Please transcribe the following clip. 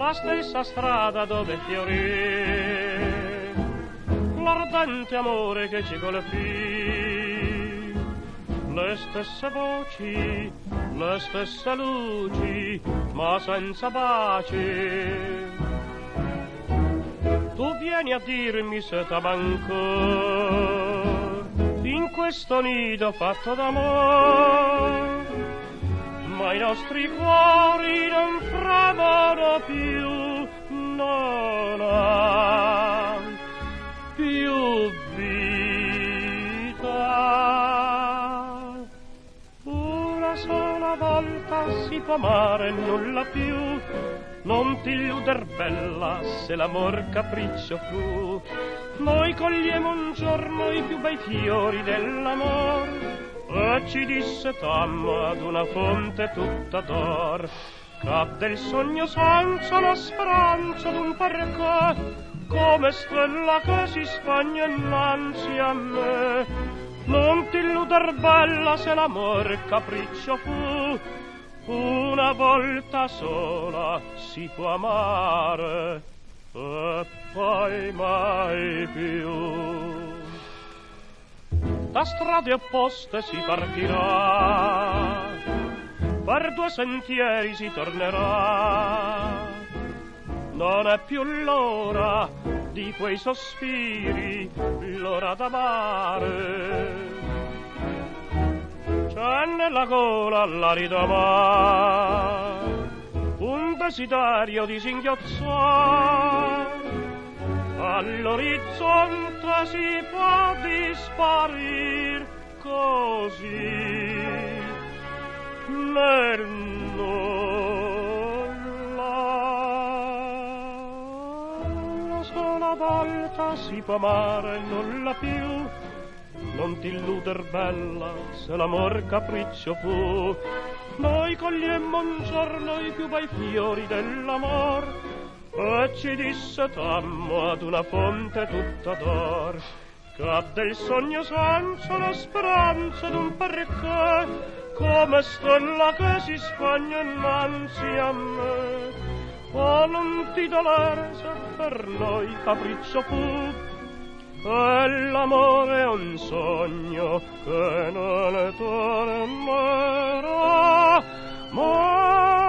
la stessa strada dove fiorì l'ardente amore che ci colpì, le stesse voci, le stesse luci, ma senza pace. Tu vieni a dirmi se t'amancor in questo nido fatto d'amor, ma i nostri cuori non fremono più, non ha più vita. Una sola volta si può amare, nulla più. Non ti illuder bella se l'amor capriccio fu. Noi cogliemo un giorno i più bei fiori dell'amor e ci dissetammo ad una fonte tutta d'or. Cadde il sogno senza la speranza d'un perché, come stella che si spegne innanzi a me. Non ti illuder bella se l'amor capriccio fu. Una volta sola si può amare e poi mai più. Da strade opposte si partirà, per due sentieri si tornerà. Non è più l'ora di quei sospiri, l'ora d'amare. C'è nella gola l'arido amar, un desiderio di singhiozzar. All'orizzonte si può disparir così nel nulla. Una sola volta si può amare, nulla più. Non ti illuder bella se l'amor capriccio fu. Noi cogliemmo un giorno i più bei fiori dell'amor e ci dissetammo ad una fonte tutta d'or. Cadde il sogno senza la speranza d'un perché, come stella che si spegne innanzi a me. Oh, non ti dolere se per noi capriccio fu, e l'amore è un sogno che non tornerà mai.